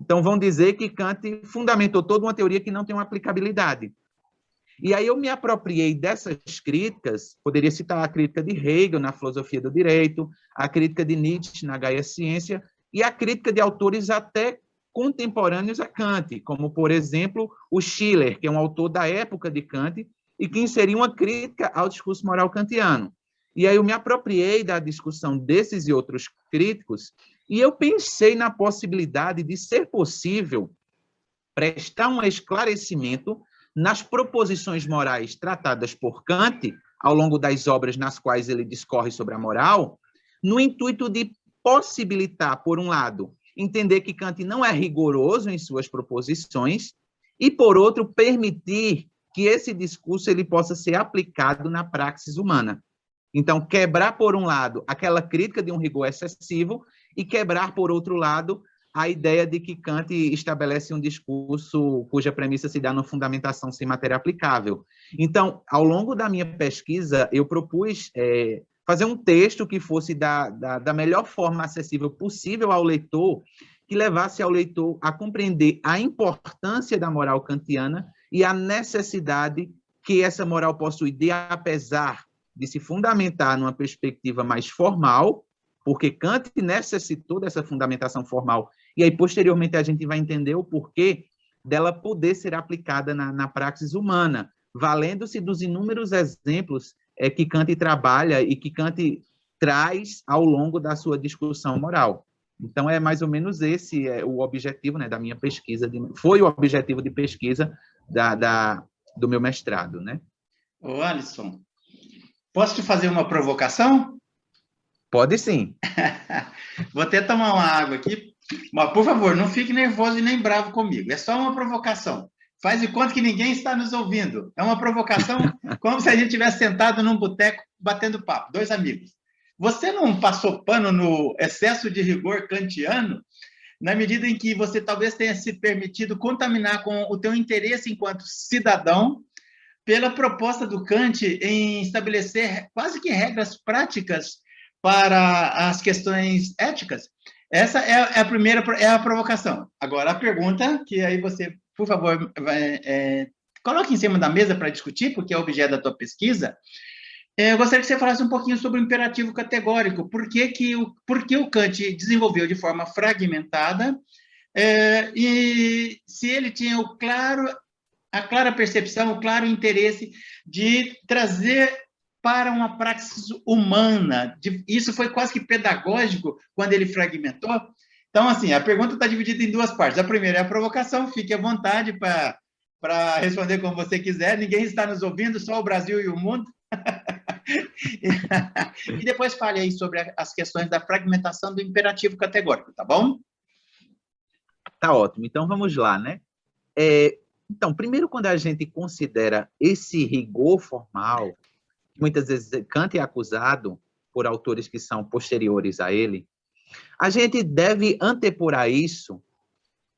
Então, vão dizer que Kant fundamentou toda uma teoria que não tem uma aplicabilidade. E aí eu me apropriei dessas críticas, poderia citar a crítica de Hegel na filosofia do direito, a crítica de Nietzsche na Gaia Ciência, e a crítica de autores até contemporâneos a Kant, como, por exemplo, o Schiller, que é um autor da época de Kant, e que inseriu uma crítica ao discurso moral kantiano. E aí eu me apropriei da discussão desses e outros críticos, e eu pensei na possibilidade de ser possível prestar um esclarecimento nas proposições morais tratadas por Kant, ao longo das obras nas quais ele discorre sobre a moral, no intuito de possibilitar, por um lado, entender que Kant não é rigoroso em suas proposições, e, por outro, permitir que esse discurso ele possa ser aplicado na praxis humana. Então, quebrar, por um lado, aquela crítica de um rigor excessivo e quebrar, por outro lado, a ideia de que Kant estabelece um discurso cuja premissa se dá na fundamentação sem matéria aplicável. Então, ao longo da minha pesquisa, eu propus fazer um texto que fosse da melhor forma acessível possível ao leitor, que levasse ao leitor a compreender a importância da moral kantiana e a necessidade que essa moral possui, de, apesar de se fundamentar numa perspectiva mais formal, porque Kant necessitou dessa fundamentação formal, e aí, posteriormente, a gente vai entender o porquê dela poder ser aplicada na praxis humana, valendo-se dos inúmeros exemplos que Kant trabalha e que Kant traz ao longo da sua discussão moral. Então, é mais ou menos esse o objetivo, né, da minha pesquisa, foi o objetivo de pesquisa do meu mestrado, né? Ô, Alisson, posso te fazer uma provocação? Pode sim. Vou até tomar uma água aqui. Mas, por favor, não fique nervoso e nem bravo comigo. É só uma provocação. Faz de conta que ninguém está nos ouvindo. É uma provocação como se a gente estivesse sentado num boteco batendo papo, dois amigos. Você não passou pano no excesso de rigor kantiano, na medida em que você talvez tenha se permitido contaminar com o teu interesse enquanto cidadão pela proposta do Kant em estabelecer quase que regras práticas para as questões éticas? Essa é a primeira, é a provocação. Agora, a pergunta, que aí você, por favor, coloque em cima da mesa para discutir, porque é objeto da tua pesquisa. Eu gostaria que você falasse um pouquinho sobre o imperativo categórico. Por que o Kant desenvolveu de forma fragmentada, e se ele tinha a clara percepção, o claro interesse de trazer para uma praxis humana. Isso foi quase que pedagógico quando ele fragmentou. Então, assim, a pergunta está dividida em duas partes. A primeira é a provocação, fique à vontade para responder como você quiser. Ninguém está nos ouvindo, só o Brasil e o mundo. E depois fale aí sobre as questões da fragmentação do imperativo categórico, tá bom? Tá ótimo. Então, vamos lá, né? Então, primeiro, quando a gente considera esse rigor formal, muitas vezes Kant é acusado por autores que são posteriores a ele, a gente deve antepor a isso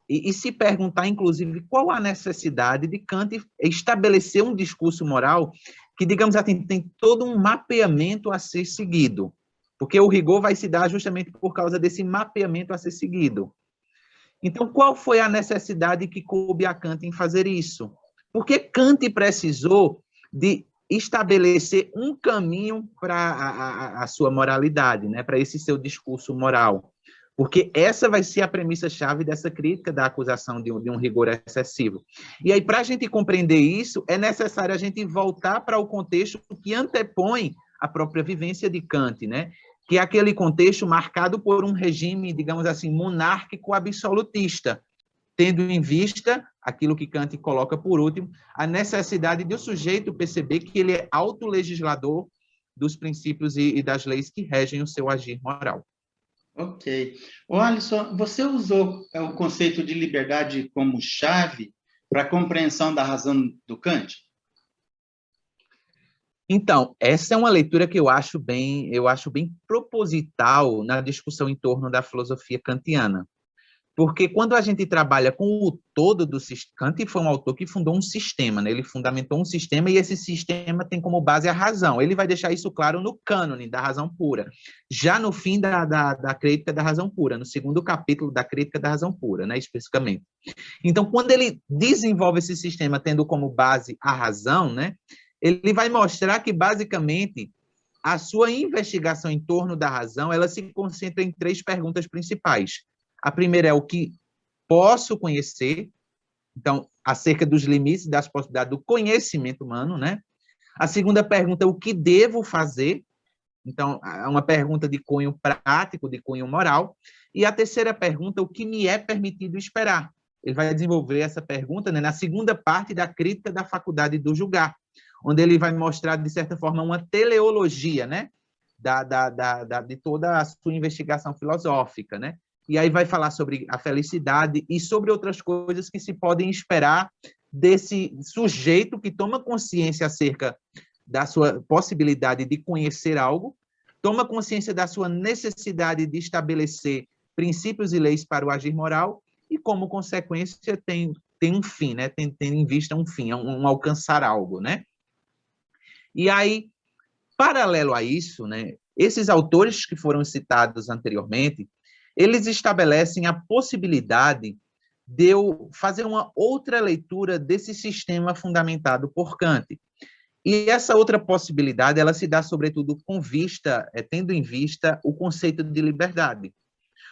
e se perguntar, inclusive, qual a necessidade de Kant estabelecer um discurso moral que, digamos assim, tem todo um mapeamento a ser seguido, porque o rigor vai se dar justamente por causa desse mapeamento a ser seguido. Então, qual foi a necessidade que coube a Kant em fazer isso? Porque Kant precisou de estabelecer um caminho para a sua moralidade, né? Para esse seu discurso moral. Porque essa vai ser a premissa-chave dessa crítica da acusação de um rigor excessivo. E aí, para a gente compreender isso, é necessário a gente voltar para o contexto que antepõe a própria vivência de Kant, né? Que é aquele contexto marcado por um regime, digamos assim, monárquico absolutista, tendo em vista aquilo que Kant coloca por último, a necessidade de o sujeito perceber que ele é autolegislador dos princípios e das leis que regem o seu agir moral. Ok. Alisson, você usou o conceito de liberdade como chave para a compreensão da razão do Kant? Então, essa é uma leitura que eu acho bem proposital na discussão em torno da filosofia kantiana. Porque quando a gente trabalha com o todo do sistema, Kant foi um autor que fundou um sistema, né? Ele fundamentou um sistema e esse sistema tem como base a razão. Ele vai deixar isso claro no cânone da razão pura, já no fim da crítica da razão pura, no segundo capítulo da crítica da razão pura, né? Especificamente. Então, quando ele desenvolve esse sistema tendo como base a razão, né? Ele vai mostrar que, basicamente, a sua investigação em torno da razão, ela se concentra em 3 perguntas principais. A primeira é o que posso conhecer, então, acerca dos limites das possibilidades do conhecimento humano, né? A segunda pergunta é o que devo fazer, então, é uma pergunta de cunho prático, de cunho moral. E a terceira pergunta, o que me é permitido esperar. Ele vai desenvolver essa pergunta, né, na segunda parte da crítica da faculdade do julgar, onde ele vai mostrar, de certa forma, uma teleologia, né, de toda a sua investigação filosófica, né? E aí vai falar sobre a felicidade e sobre outras coisas que se podem esperar desse sujeito que toma consciência acerca da sua possibilidade de conhecer algo, toma consciência da sua necessidade de estabelecer princípios e leis para o agir moral e, como consequência, tem um fim, né? Tem em vista um fim, um alcançar algo, né? E aí, paralelo a isso, né, esses autores que foram citados anteriormente, eles estabelecem a possibilidade de eu fazer uma outra leitura desse sistema fundamentado por Kant. E essa outra possibilidade, ela se dá, sobretudo, tendo em vista o conceito de liberdade.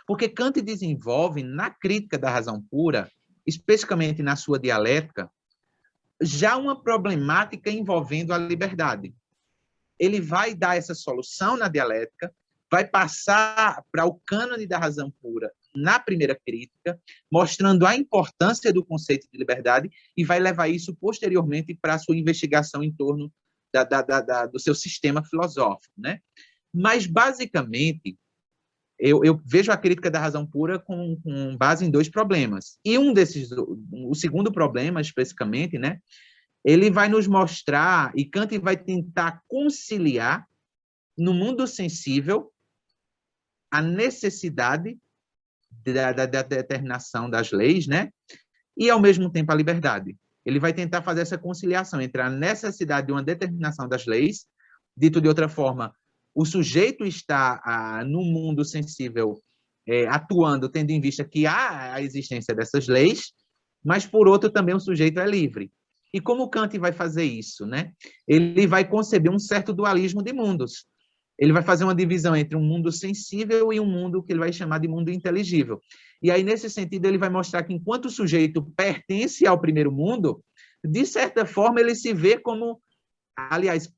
Porque Kant desenvolve, na crítica da razão pura, especificamente na sua dialética, já uma problemática envolvendo a liberdade. Ele vai dar essa solução na dialética, vai passar para o cânone da razão pura na primeira crítica, mostrando a importância do conceito de liberdade e vai levar isso posteriormente para a sua investigação em torno do seu sistema filosófico, né? Mas, basicamente, eu vejo a crítica da razão pura com base em 2 problemas. E o segundo problema, especificamente, né? Ele vai nos mostrar, e Kant vai tentar conciliar no mundo sensível a necessidade da determinação das leis, né? E, ao mesmo tempo, a liberdade. Ele vai tentar fazer essa conciliação entre a necessidade de uma determinação das leis, dito de outra forma, o sujeito está no mundo sensível atuando, tendo em vista que há a existência dessas leis, mas, por outro, também o sujeito é livre. E como Kant vai fazer isso, né? Ele vai conceber um certo dualismo de mundos. Ele vai fazer uma divisão entre um mundo sensível e um mundo que ele vai chamar de mundo inteligível. E aí, nesse sentido, ele vai mostrar que, enquanto o sujeito pertence ao primeiro mundo, de certa forma, ele se vê como... Aliás,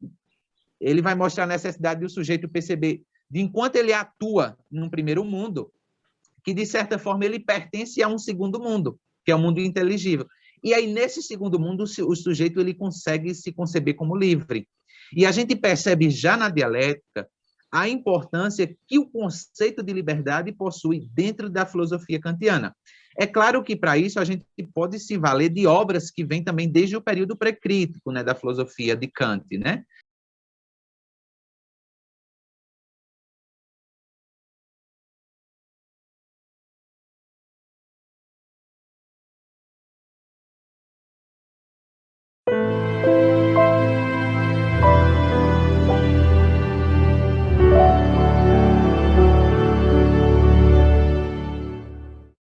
ele vai mostrar a necessidade do sujeito perceber, de enquanto ele atua no primeiro mundo, que, de certa forma, ele pertence a um segundo mundo, que é o mundo inteligível. E aí, nesse segundo mundo, o sujeito ele consegue se conceber como livre. E a gente percebe já na dialética a importância que o conceito de liberdade possui dentro da filosofia kantiana. É claro que, para isso, a gente pode se valer de obras que vêm também desde o período pré-crítico, né, da filosofia de Kant, né?